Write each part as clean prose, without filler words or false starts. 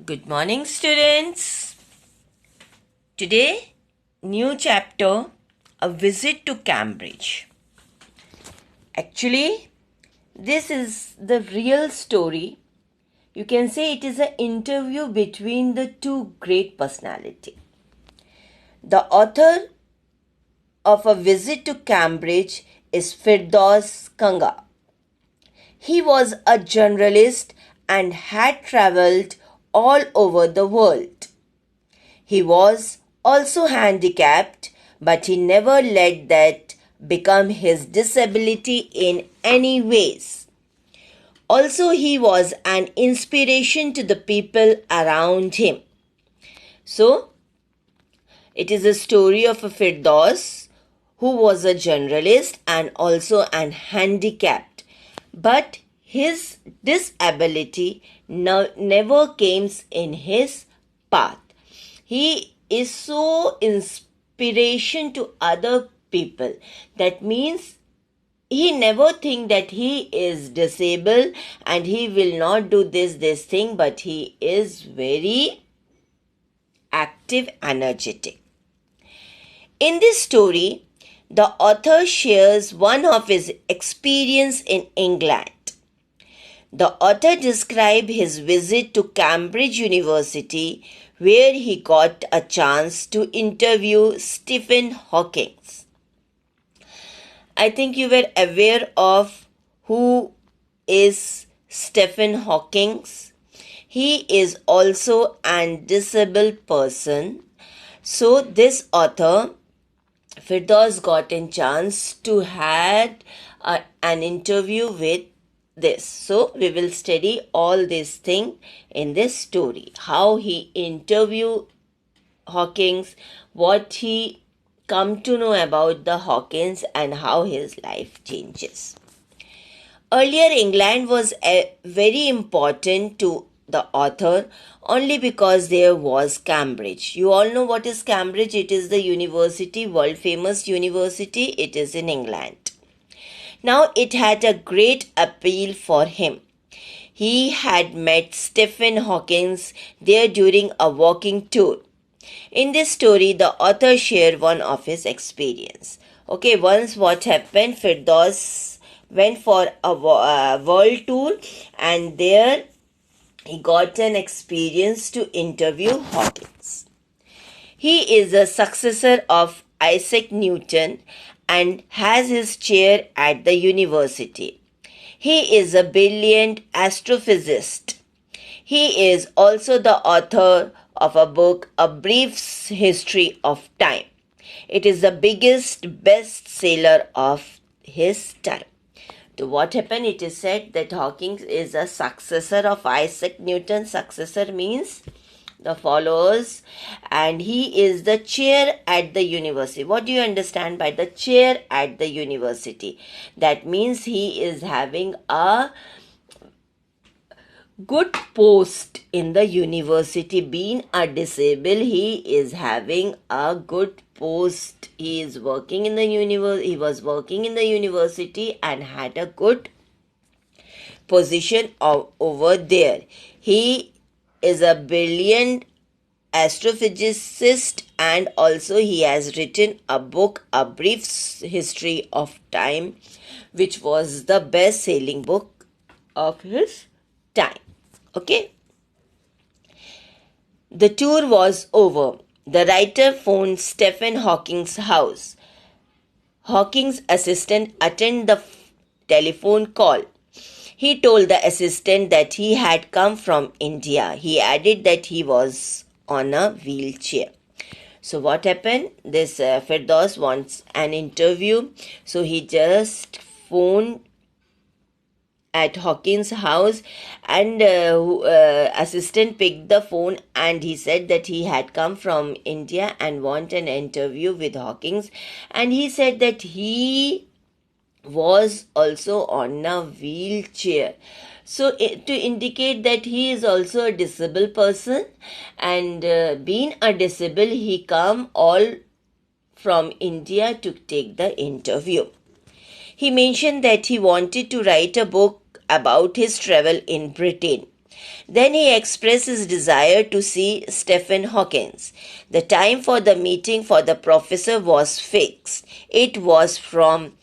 Good morning, students. Today, new chapter, a visit to Cambridge. Actually, this is the real story. You can say it is an interview between the two great personalities. The author of A Visit to Cambridge is Firdaus Kanga. He was a journalist and had travelled all over the world. He was also handicapped, but he never let that become his disability in any ways. Also, he was an inspiration to the people around him. So, it is a story of a Firdaus who was a journalist and also an handicapped. But his disability never came in his path. He is so inspiration to other people. That means he never think that he is disabled and he will not do this thing, but he is very active, energetic. In this story, the author shares one of his experience in England. The author describes his visit to Cambridge University, where he got a chance to interview Stephen Hawking. I think you were aware of who is Stephen Hawking. He is also an disabled person. So this author, Firdaus, got a chance to have an interview with this. So we will study all these things in this story. How he interviewed Hawkins, what he come to know about the Hawkins, and how his life changes. Earlier, England was very important to the author only because there was Cambridge. You all know what is Cambridge. It is the university, world famous university. It is in England. Now it had a great appeal for him. He had met Stephen Hawking there during a walking tour. In this story, the author shared one of his experience. Okay, once what happened, Firdaus went for a world tour and there he got an experience to interview Hawkins. He is a successor of Isaac Newton and has his chair at the university. He is a brilliant astrophysicist. He is also the author of a book, A Brief History of Time. It is the biggest bestseller of his time. So what happened? It is said that Hawking is a successor of Isaac Newton. Successor means the followers, and he is the chair at the university. What do you understand by the chair at the university? That means he is having a good post in the university. Being a disabled, he is having a good post. He is working in the he was working in the university and had a good position over there. He is a brilliant astrophysicist and also he has written a book, A Brief History of Time, which was the best-selling book of his time. Okay. The tour was over. The writer phoned Stephen Hawking's house. Hawking's assistant attended the telephone call. He told the assistant that he had come from India. He added that he was on a wheelchair. So what happened? This Firdaus wants an interview. So he just phoned at Hawkins' house and assistant picked the phone and he said that he had come from India and want an interview with Hawkins, and he said that he was also on a wheelchair. So to indicate that he is also a disabled person, and being a disabled, he come all from India to take the interview. He mentioned that he wanted to write a book about his travel in Britain. Then he expressed his desire to see Stephen Hawking. The time for the meeting for the professor was fixed. It was from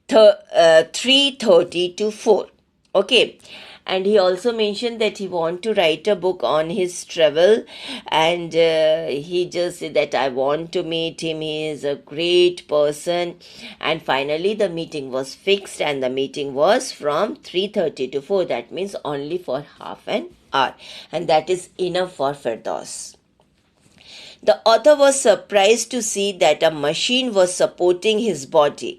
3:30 to 4. Okay. And he also mentioned that he want to write a book on his travel, and he just said that I want to meet him. He is a great person. And finally the meeting was fixed, and the meeting was from 3:30 to 4. That means only for half an hour, and that is enough for Firdaus. The author was surprised to see that a machine was supporting his body.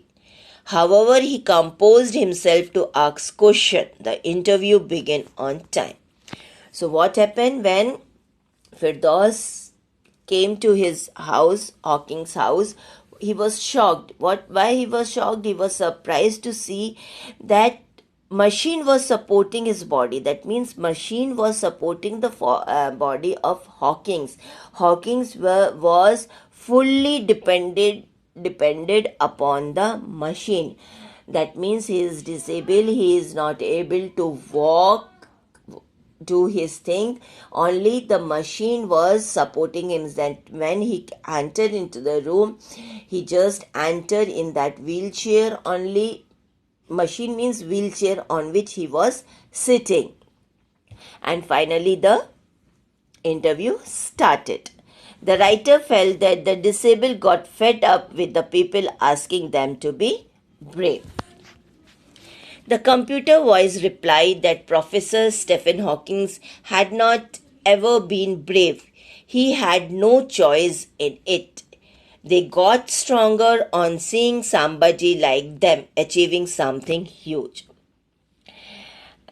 However, he composed himself to ask question. The interview began on time. So what happened when Firdaus came to his house, Hawking's house? He was shocked. Why he was shocked? He was surprised to see that machine was supporting his body. That means machine was supporting the body of Hawking's. Hawking's was fully depended upon the machine. That means he is disabled, he is not able to walk, do his thing. Only the machine was supporting him. That when he entered into the room, he just entered in that wheelchair only. Machine means wheelchair on which he was sitting. And finally the interview started. The writer felt that the disabled got fed up with the people asking them to be brave. The computer voice replied that Professor Stephen Hawking had not ever been brave. He had no choice in it. They got stronger on seeing somebody like them achieving something huge.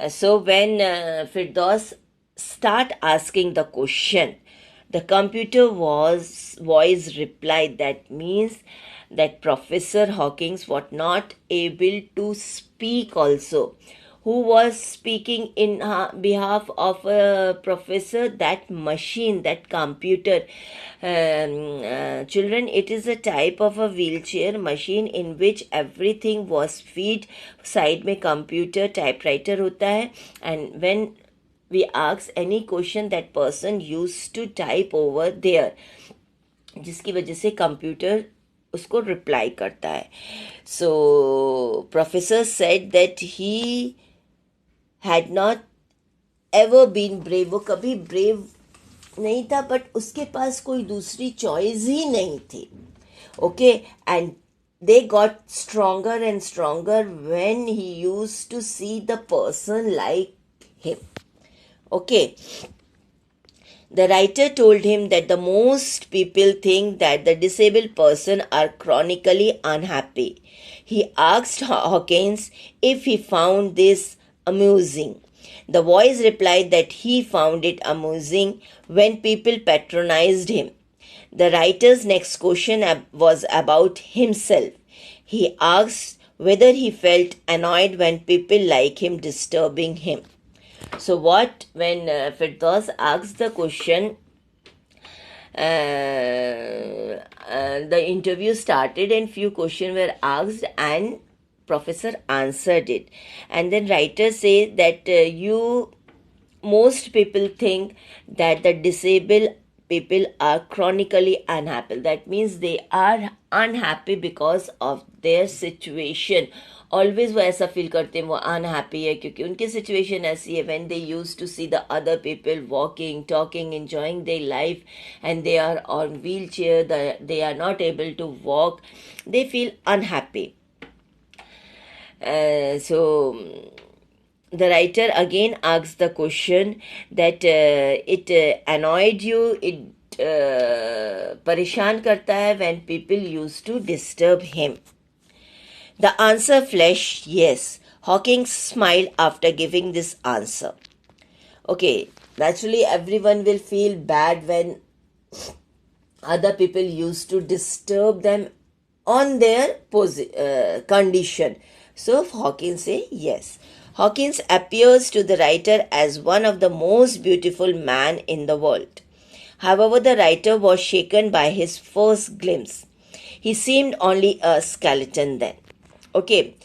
So when Firdaus start asking the question, the computer voice replied. That means that Professor Hawking was not able to speak also. Who was speaking in behalf of a professor? That machine, that computer. Children, it is a type of a wheelchair machine in which everything was feed. Side में computer typewriter होता है, and when we ask any question, that person used to type over there, जिसकी वजह से computer उसको reply करता है. So professor said that he had not ever been brave. वो कभी brave नहीं था, but उसके पास कोई दूसरी choice ही नहीं थी. Okay, and they got stronger and stronger when he used to see the person like him. Okay. The writer told him that the most people think that the disabled person are chronically unhappy. He asked Hawkins if he found this amusing. The voice replied that he found it amusing when people patronized him. The writer's next question was about himself. He asked whether he felt annoyed when people like him disturbing him. So what when Firdaus asked the question, the interview started and few questions were asked and professor answered it. And then writer says that most people think that the disabled people are chronically unhappy. That means they are unhappy because of their situation. Always वो ऐसा feel करते हैं वो unhappy है क्योंकि उनकी situation ऐसी है. When they used to see the other people walking, talking, enjoying their life, and they are on wheelchair, they are not able to walk, they feel unhappy. So the writer again asks the question that it annoyed you, it परेशान करता है when people used to disturb him. The answer flashed yes. Hawking smiled after giving this answer. Okay, naturally everyone will feel bad when other people used to disturb them on their condition. So Hawking say yes. Hawkins appears to the writer as one of the most beautiful men in the world. However, the writer was shaken by his first glimpse. He seemed only a skeleton then. Okay.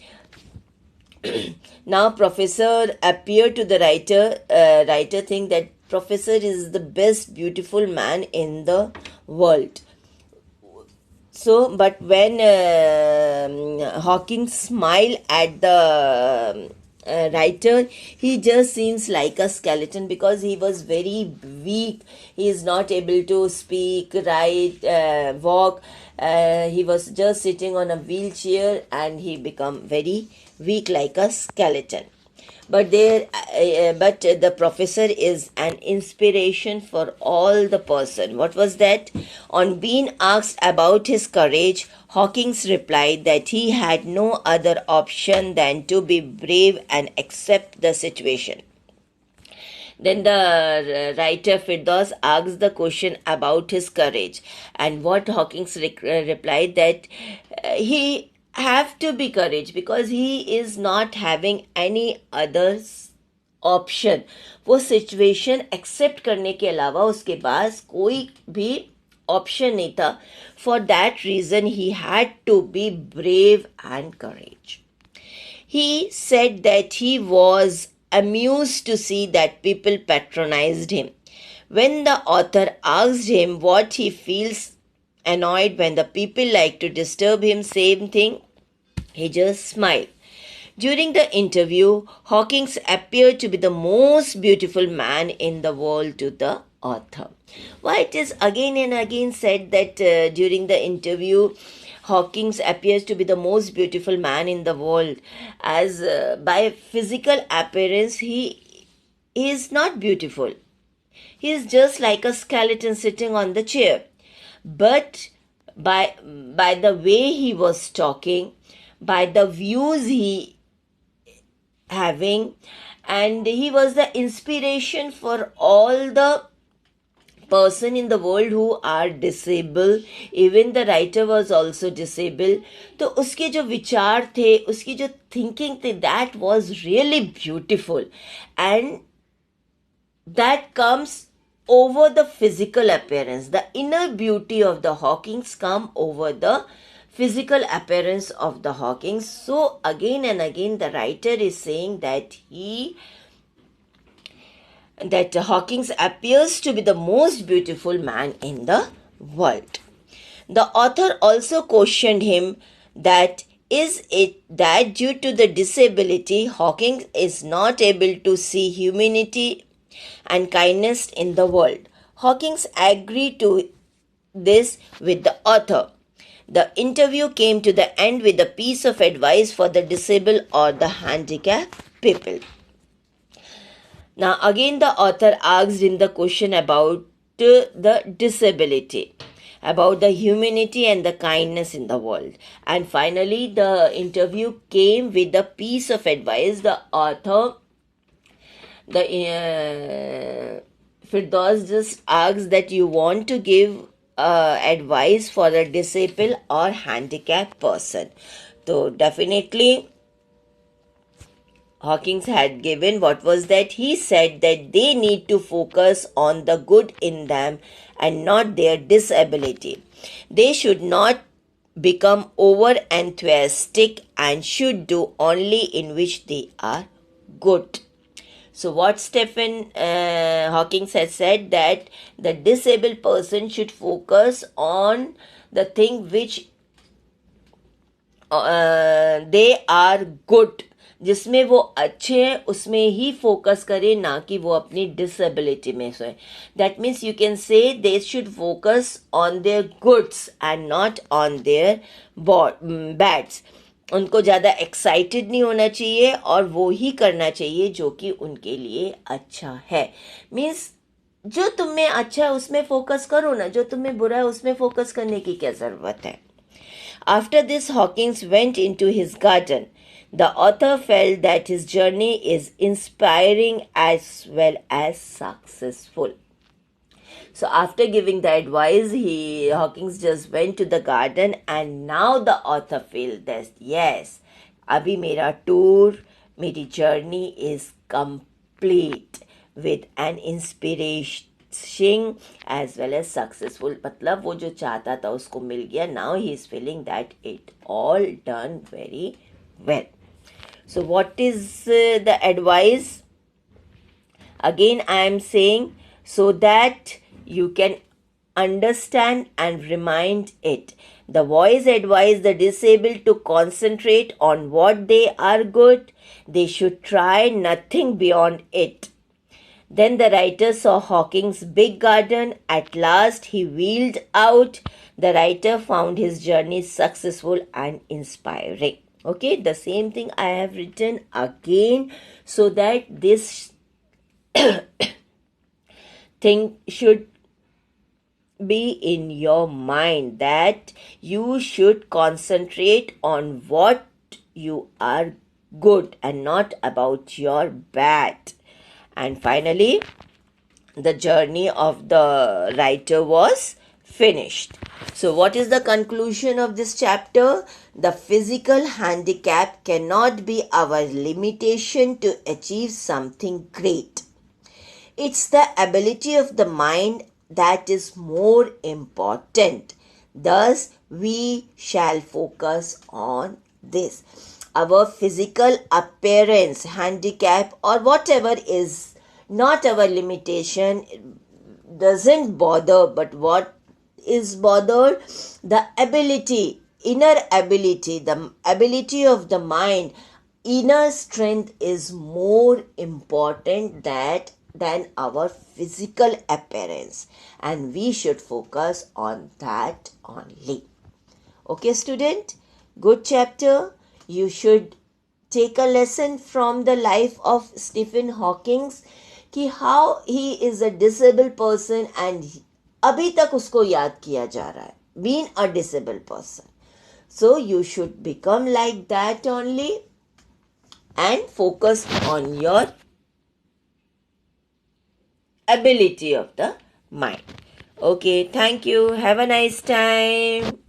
Now Professor appeared to the writer think that Professor is the best beautiful man in the world. So, but when Hawking smiled at the writer, he just seems like a skeleton because he was very weak. He is not able to speak, write, walk. He was just sitting on a wheelchair and he become very weak like a skeleton. But the professor is an inspiration for all the person. What was that? On being asked about his courage, Hawkins replied that he had no other option than to be brave and accept the situation. Then the writer Firdaus asks the question about his courage, and what Hawkins replied that he have to be courage because he is not having any other option. वो situation accept करने के अलावा उसके पास कोई भी option नहीं था. For that reason he had to be brave and courage. He said that he was amused to see that people patronized him. When the author asked him what he feels annoyed when the people like to disturb him, same thing, he just smiled. During the interview, Hawkins appeared to be the most beautiful man in the world to the author. Why it is again and again said that during the interview, Hawkins appears to be the most beautiful man in the world, as by physical appearance he is not beautiful. He is just like a skeleton sitting on the chair. But by the way he was talking, by the views he having, and he was the inspiration for all the person in the world who are disabled. Even the writer was also disabled. तो उसके जो विचार थे, उसकी जो thinking थी, that was really beautiful, and that comes over the physical appearance. The inner beauty of the Hawkins come over the physical appearance of the Hawkins. So again and again the writer is saying that Hawkins appears to be the most beautiful man in the world. The author also questioned him that is it that due to the disability Hawkins is not able to see humanity and kindness in the world. Hawkins agreed to this with the author. The interview came to the end with a piece of advice for the disabled or the handicapped people. Now again the author asked him the question about the disability, about the humanity and the kindness in the world. And finally the interview came with a piece of advice. The author, Firdaus just asked that you want to give advice for a disabled or handicapped person. So definitely Hawkins had given what was that he said that they need to focus on the good in them and not their disability. They should not become over enthusiastic and should do only in which they are good. So what Stephen Hawkins has said that the disabled person should focus on the thing which they are good, जिसमें वो अच्छे हैं उसमें ही focus करे, ना कि वो अपनी डिसेबिलिटी में सोए. That means you can say they should focus on their goods and not on their bads. उनको ज़्यादा एक्साइटेड नहीं होना चाहिए और वो ही करना चाहिए जो कि उनके लिए अच्छा है. मीन्स जो तुम्हें अच्छा है उसमें फोकस करो ना, जो तुम्हें बुरा है उसमें फोकस करने की क्या ज़रूरत है. After this Hawkins went into his garden. The author felt that his journey is inspiring as well as successful. So after giving the advice, Hawkins just went to the garden, and now the author feels that yes, abhi mera tour, meri journey is complete with an inspiration as well as successful. मतलब वो जो चाहता था उसको मिल गया. Now he is feeling that it all done very well. So what is the advice? Again, I am saying so that you can understand and remind it. The voice advised the disabled to concentrate on what they are good. They should try nothing beyond it. Then the writer saw Hawking's big garden. At last he wheeled out. The writer found his journey successful and inspiring. Okay, the same thing I have written again so that this thing should be in your mind, that you should concentrate on what you are good and not about your bad. And finally, the journey of the writer was finished. So, what is the conclusion of this chapter? The physical handicap cannot be our limitation to achieve something great. It's the ability of the mind that is more important. Thus, we shall focus on this. Our physical appearance, handicap, or whatever is not our limitation doesn't bother, but what is bothered? The ability, inner ability, the ability of the mind, inner strength is more important than our physical appearance, and we should focus on that only. Okay, student, good chapter. You should take a lesson from the life of Stephen Hawking कि how he is a disabled person and अभी तक उसको याद किया जा रहा है, being a disabled person. So you should become like that only and focus on your ability of the mind. Okay, thank you. Have a nice time.